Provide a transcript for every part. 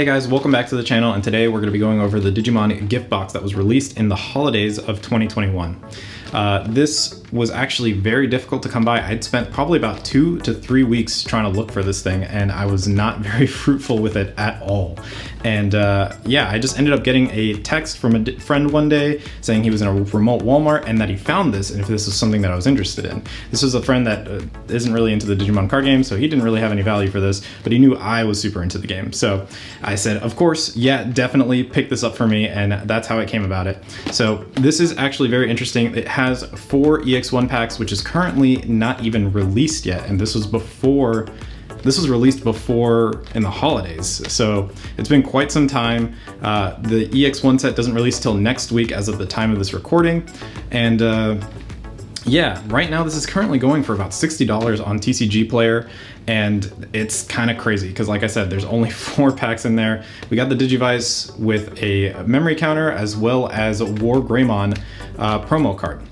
Hey guys, welcome back to the channel, and today we're going to be going over the Digimon Gift Box that was released in the holidays of 2021. This was actually very difficult to come by. I'd spent probably about 2 to 3 weeks trying to look for this thing, and I was not very fruitful with it at all. And yeah, I just ended up getting a text from a friend one day saying he was in a remote Walmart and that he found this, and if this was something that I was interested in. This was a friend that isn't really into the Digimon card game, so he didn't really have any value for this, but he knew I was super into the game. So I said, of course, yeah, definitely pick this up for me, and that's how it came about it. So this is actually very interesting. It has 4 EX1 packs, which is currently not even released yet, and this was released before in the holidays, so it's been quite some time. The EX1 set doesn't release till next week as of the time of this recording, and yeah, right now this is currently going for about $60 on TCG Player, and it's kind of crazy because, like I said, there's only 4 packs in there. We got the Digivice with a memory counter as well as a War Greymon promo card.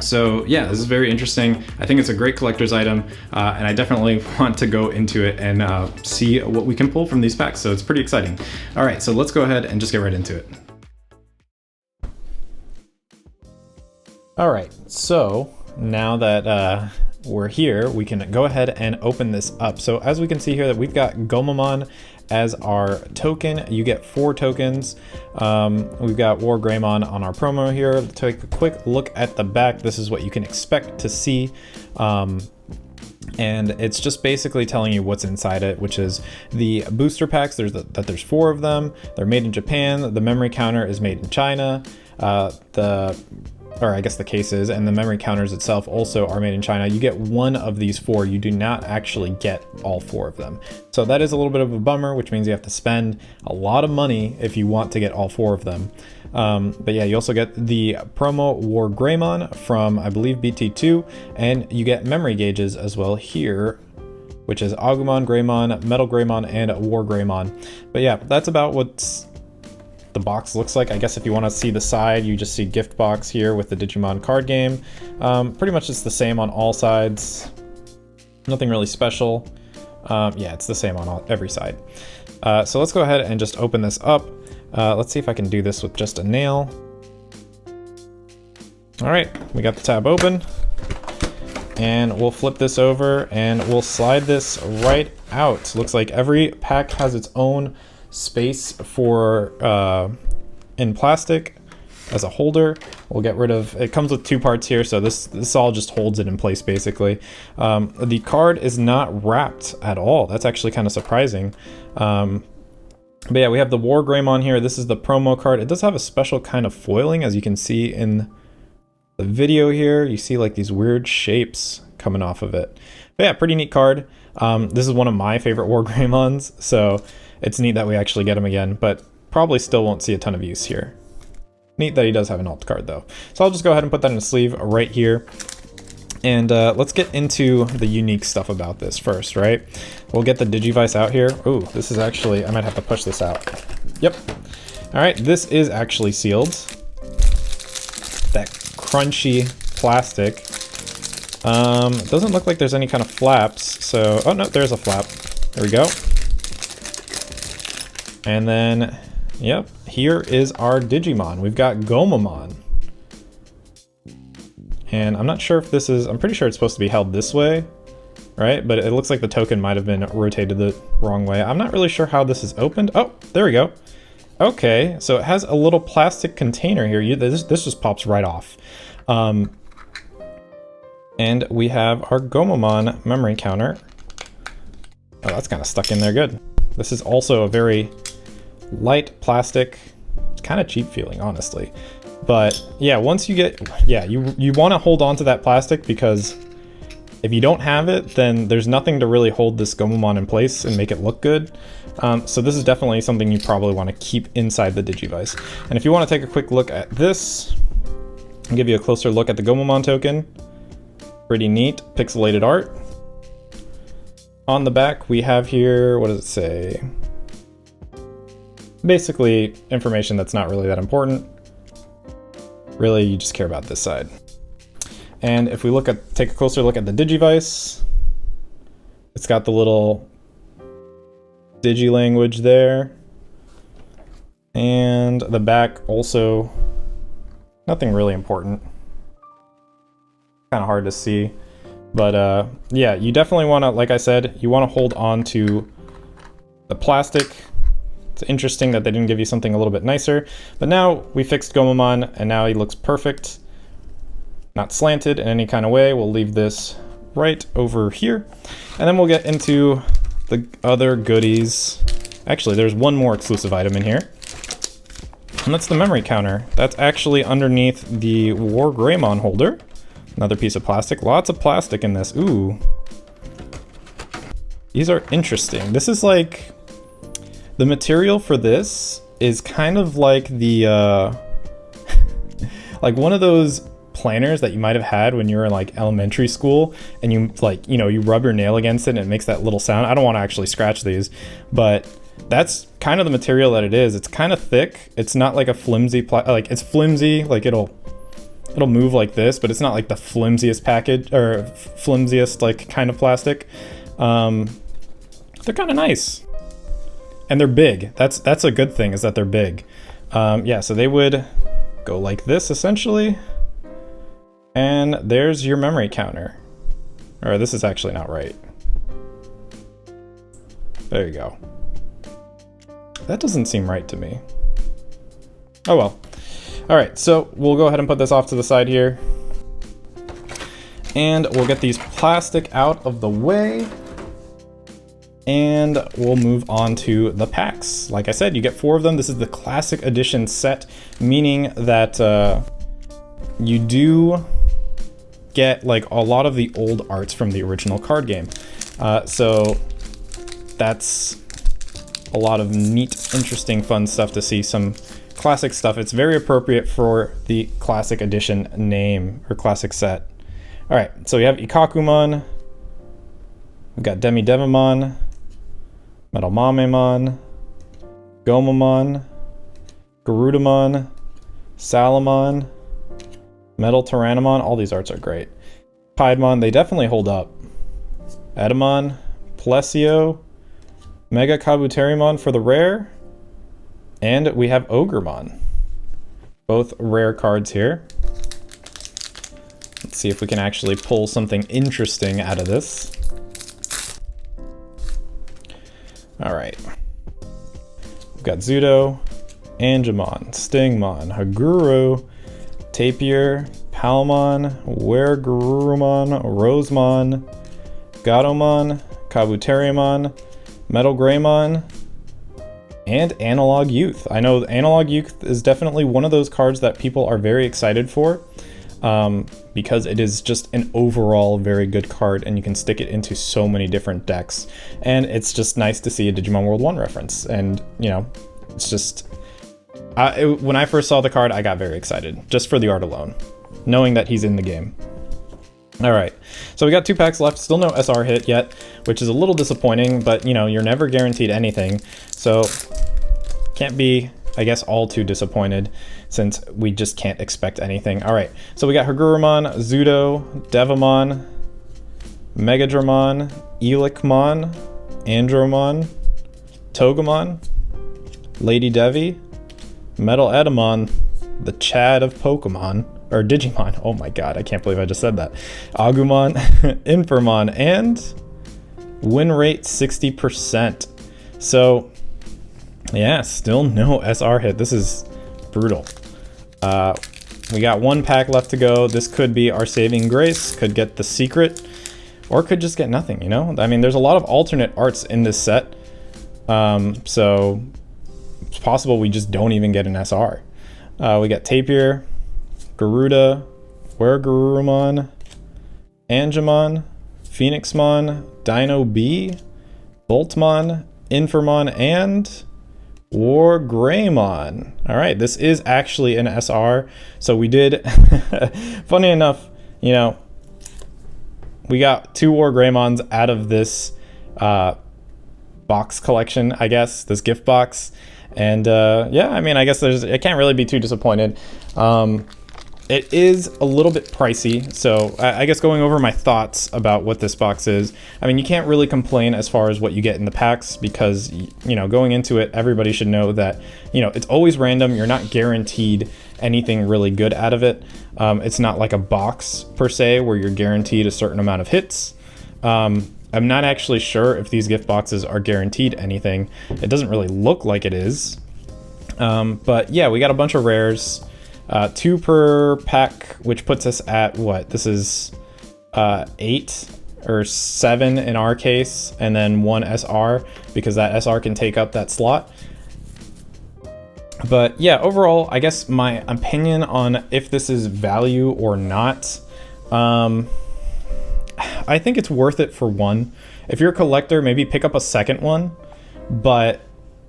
So yeah, this is very interesting. I think it's a great collector's item, and I definitely want to go into it and see what we can pull from these packs, so it's pretty exciting. All right, so let's go ahead and just get right into it. All right, so now that we're here, we can go ahead and open this up. So as we can see here, that we've got Gomamon as our token. You get 4 tokens. We've got War Greymon on our promo here. Let's take a quick look at the back. This is what you can expect to see. And it's just basically telling you what's inside it, which is the booster packs. There's 4 of them. They're made in Japan. The memory counter is made in China. Or I guess the cases and the memory counters itself also are made in China. You get 1 of these 4. You do not actually get all 4 of them. So that is a little bit of a bummer, which means you have to spend a lot of money if you want to get all 4 of them. But yeah, you also get the promo War Greymon from, I believe, BT2, and you get memory gauges as well here, which is Agumon, Greymon, Metal Greymon, and War Greymon. But yeah, that's about what's the box looks like. I guess if you want to see the side, you just see gift box here with the Digimon card game. Pretty much it's the same on all sides. Nothing really special. Yeah, it's the same on every side. So let's go ahead and just open this up. Let's see if I can do this with just a nail. All right, we got the tab open, and we'll flip this over and we'll slide this right out. Looks like every pack has its own space for in plastic as a holder. We'll get rid of it. Comes with 2 parts here, so this all just holds it in place basically. The card is not wrapped at all. That's actually kind of surprising. But yeah, we have the War Greymon here. This is the promo card. It does have a special kind of foiling, as you can see in the video here. You see like these weird shapes coming off of it. But yeah, pretty neat card. This is one of my favorite War Greymons, so it's neat that we actually get him again, but probably still won't see a ton of use here. Neat that he does have an alt card though. So I'll just go ahead and put that in a sleeve right here. And let's get into the unique stuff about this first, right? We'll get the Digivice out here. Ooh, this is actually, I might have to push this out. Yep. All right, this is actually sealed. That crunchy plastic. It doesn't look like there's any kind of flaps, so, oh no, there's a flap. There we go. And then, yep, here is our Digimon. We've got Gomamon. And I'm not sure if this is, I'm pretty sure it's supposed to be held this way, right? But it looks like the token might have been rotated the wrong way. I'm not really sure how this is opened. Oh, there we go. Okay, so it has a little plastic container here. This just pops right off. And we have our Gomamon memory counter. Oh, that's kind of stuck in there good. This is also a very light plastic. It's kind of cheap feeling, honestly. But yeah, once you get, yeah, you want to hold on to that plastic, because if you don't have it, then there's nothing to really hold this Gomamon in place and make it look good. So this is definitely something you probably want to keep inside the Digivice. And if you want to take a quick look at this, I'll give you a closer look at the Gomamon token. Pretty neat, pixelated art. On the back, we have here, what does it say? Basically, information that's not really that important. Really, you just care about this side. And if we take a closer look at the Digivice, it's got the little Digi language there. And the back also, nothing really important. Kind of hard to see. But yeah, you definitely want to, like I said, you want to hold on to the plastic. It's interesting that they didn't give you something a little bit nicer. But now we fixed Gomamon, and now he looks perfect. Not slanted in any kind of way. We'll leave this right over here. And then we'll get into the other goodies. Actually, there's one more exclusive item in here. And that's the memory counter. That's actually underneath the War Greymon holder. Another piece of plastic. Lots of plastic in this. Ooh. These are interesting. This is like... The material for this is kind of like the... like one of those planners that you might have had when you were in like elementary school, and you like, you know, you rub your nail against it and it makes that little sound. I don't want to actually scratch these, but that's kind of the material that it is. It's kind of thick. It's not like a flimsy, like it's flimsy, like it'll move like this, but it's not like the flimsiest package or flimsiest like kind of plastic. They're kind of nice, and they're big. That's a good thing, is that they're big. Yeah, so they would go like this essentially. And there's your memory counter. Or this is actually not right. There you go. That doesn't seem right to me. Oh well. Alright, so we'll go ahead and put this off to the side here. And we'll get these plastic out of the way. And we'll move on to the packs. Like I said, you get 4 of them. This is the Classic Edition set, meaning that you do get like a lot of the old arts from the original card game. So that's a lot of neat, interesting, fun stuff to see, some classic stuff. It's very appropriate for the Classic Edition name or classic set. All right, so we have Ikakumon, we've got Devimon, Metal Mamemon, Gomamon, Garudamon, Salamon, Metal Tyrannomon. All these arts are great. Piedmon, they definitely hold up. Edamon, Plesio, Mega Kabuterimon for the rare, and we have Ogremon. Both rare cards here. Let's see if we can actually pull something interesting out of this. All right. We've got Zudo, Angemon, Stingmon, Haguro, Tapir, Palmon, Weregarurumon, Rosemon, Gatomon, Kabuterimon, Metal Greymon, and Analog Youth. I know Analog Youth is definitely one of those cards that people are very excited for, because it is just an overall very good card, and you can stick it into so many different decks. And it's just nice to see a Digimon World 1 reference. And, you know, it's just... when I first saw the card, I got very excited, just for the art alone, knowing that he's in the game. All right, so we got 2 packs left, still no SR hit yet, which is a little disappointing, but you know, you're never guaranteed anything, so can't be, I guess, all too disappointed, since we just can't expect anything. All right, so we got Hagurumon, Zudo, Devimon, Megadramon, Elicmon, Andromon, Togemon, Lady Devi, Metal Edamon, the Chad of Pokemon, or Digimon. Oh my god, I can't believe I just said that. Agumon, Infamon, and win rate 60%. So, yeah, still no SR hit. This is brutal. We got 1 pack left to go. This could be our saving grace, could get the secret, or could just get nothing, you know? I mean, there's a lot of alternate arts in this set, so it's possible we just don't even get an SR. We got Tapir, Garuda, Weregarurumon, Angemon, Phoenixmon, Dino B, Boltmon, Infamon, and War Greymon. All right, this is actually an SR. So we did, funny enough, you know, we got 2 War Greymons out of this box collection, I guess, this gift box. And yeah, I mean, I guess I can't really be too disappointed. It is a little bit pricey, so I guess going over my thoughts about what this box is, I mean, you can't really complain as far as what you get in the packs because, you know, going into it, everybody should know that, you know, it's always random. You're not guaranteed anything really good out of it. It's not like a box per se where you're guaranteed a certain amount of hits. I'm not actually sure if these gift boxes are guaranteed anything. It doesn't really look like it is. But yeah, we got a bunch of rares. 2 per pack, which puts us at what? This is 8 or 7 in our case, and then 1 SR because that SR can take up that slot. But yeah, overall, I guess my opinion on if this is value or not, I think it's worth it for one. If you're a collector, maybe pick up a second one, but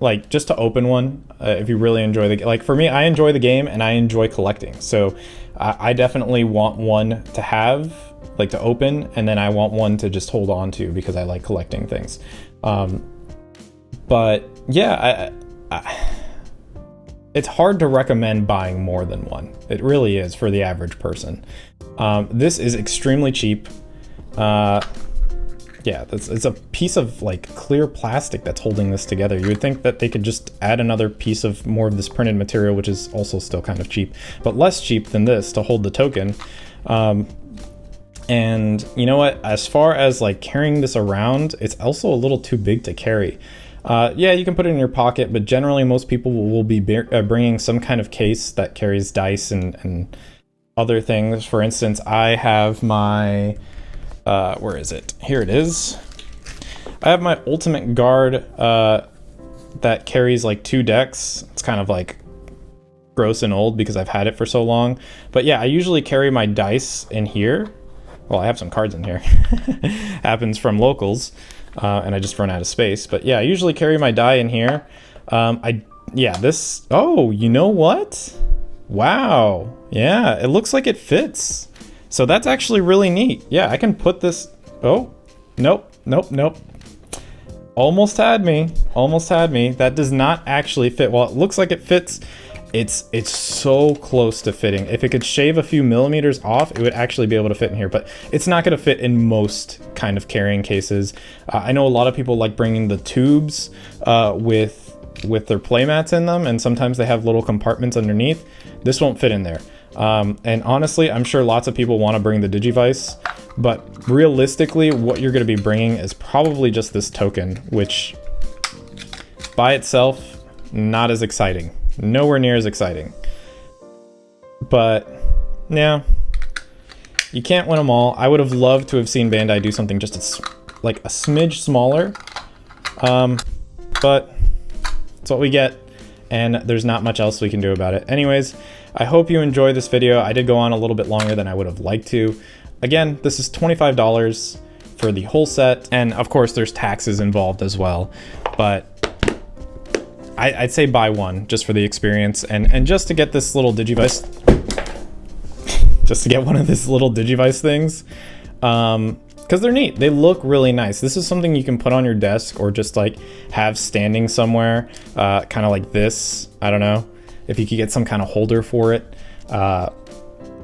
like just to open one if you really enjoy the, like for me, I enjoy the game and I enjoy collecting, so I definitely want one to have, like to open, and then I want one to just hold on to because I like collecting things. But yeah, it's hard to recommend buying more than one. It really is for the average person. This is extremely cheap. Yeah, it's a piece of like clear plastic that's holding this together. You would think that they could just add another piece of more of this printed material, which is also still kind of cheap, but less cheap than this to hold the token. And you know what? As far as like carrying this around, it's also a little too big to carry. Yeah, you can put it in your pocket, but generally most people will be bringing some kind of case that carries dice and other things. For instance, I have my... where is it? Here it is. I have my ultimate guard that carries like 2 decks. It's kind of like gross and old because I've had it for so long. But yeah, I usually carry my dice in here. Well, I have some cards in here. Happens from locals, and I just run out of space. But yeah, I usually carry my die in here. This. Oh, you know what? Wow. Yeah, it looks like it fits. So that's actually really neat. Yeah, I can put this... Oh, nope. Almost had me. That does not actually fit. Well, it looks like it fits. It's so close to fitting. If it could shave a few millimeters off, it would actually be able to fit in here, but it's not going to fit in most kind of carrying cases. I know a lot of people like bringing the tubes with their playmats in them, and sometimes they have little compartments underneath. This won't fit in there. And honestly, I'm sure lots of people want to bring the Digivice, but realistically, what you're going to be bringing is probably just this token, which by itself, not as exciting. Nowhere near as exciting. But yeah, you can't win them all. I would have loved to have seen Bandai do something just like a smidge smaller, but it's what we get, and there's not much else we can do about it. Anyways, I hope you enjoyed this video. I did go on a little bit longer than I would have liked to. Again, this is $25 for the whole set, and of course there's taxes involved as well, but I'd say buy one just for the experience and just to get this little Digivice, just to get one of these little Digivice things, because they're neat. They look really nice. This is something you can put on your desk or just like have standing somewhere, kind of like this. I don't know if you could get some kind of holder for it.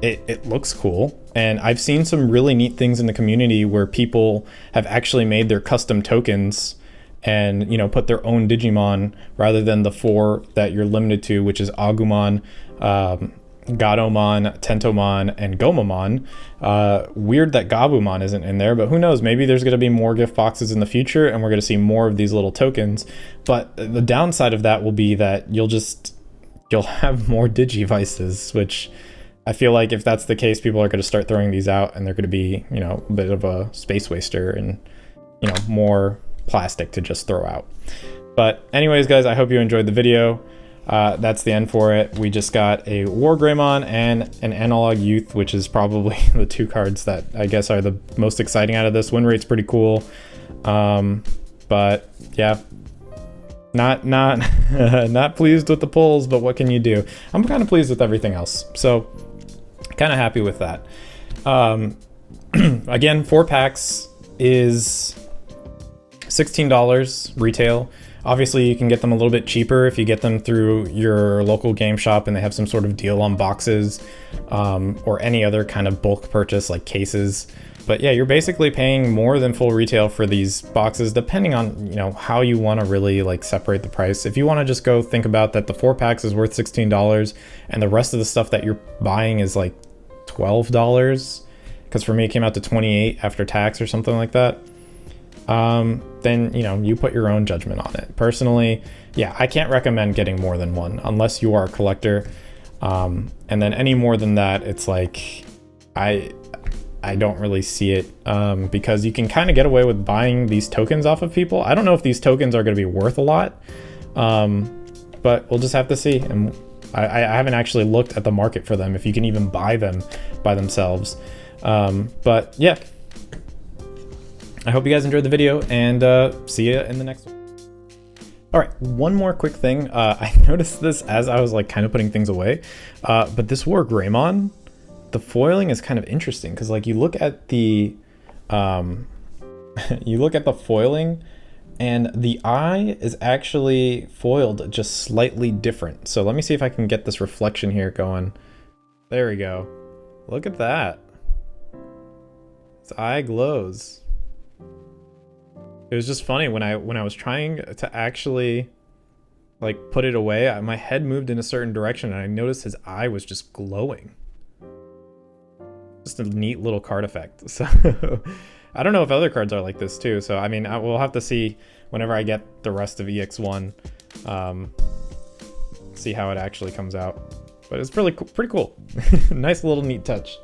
It looks cool. And I've seen some really neat things in the community where people have actually made their custom tokens and, you know, put their own Digimon rather than the 4 that you're limited to, which is Agumon, Gatomon, Tentomon, and Gomamon. Weird that Gabumon isn't in there, but who knows? Maybe there's going to be more gift boxes in the future and we're going to see more of these little tokens. But the downside of that will be that you'll have more Digivices, which I feel like if that's the case, people are going to start throwing these out and they're going to be, you know, a bit of a space waster and, you know, more plastic to just throw out. But anyways, guys, I hope you enjoyed the video. That's the end for it. We just got a War Greymon and an Analog Youth, which is probably the 2 cards that I guess are the most exciting out of this. Win rate's pretty cool. But yeah, not not pleased with the pulls, but what can you do? I'm kind of pleased with everything else, so kind of happy with that. Again, 4 packs is $16 retail. Obviously, you can get them a little bit cheaper if you get them through your local game shop and they have some sort of deal on boxes, or any other kind of bulk purchase like cases. But yeah, you're basically paying more than full retail for these boxes, depending on, you know, how you want to really like separate the price. If you want to just go think about that the 4 packs is worth $16 and the rest of the stuff that you're buying is like $12, because for me it came out to 28 after tax or something like that, then, you know, you put your own judgment on it. Personally, yeah, I can't recommend getting more than one unless you are a collector. And then any more than that, it's like, I don't really see it, because you can kind of get away with buying these tokens off of people. I don't know if these tokens are going to be worth a lot, but we'll just have to see. And I haven't actually looked at the market for them, if you can even buy them by themselves. But yeah, I hope you guys enjoyed the video, and see you in the next one. All right, one more quick thing. I noticed this as I was like kind of putting things away, but this War Greymon, the foiling is kind of interesting, because like you look at the foiling and the eye is actually foiled just slightly different. So let me see if I can get this reflection here going. There we go. Look at that. Its eye glows. It was just funny when I was trying to actually like put it away, my head moved in a certain direction and I noticed his eye was just glowing. Just a neat little card effect. So I don't know if other cards are like this too. So I mean, we'll have to see whenever I get the rest of EX1, see how it actually comes out. But it's pretty cool. Nice little neat touch.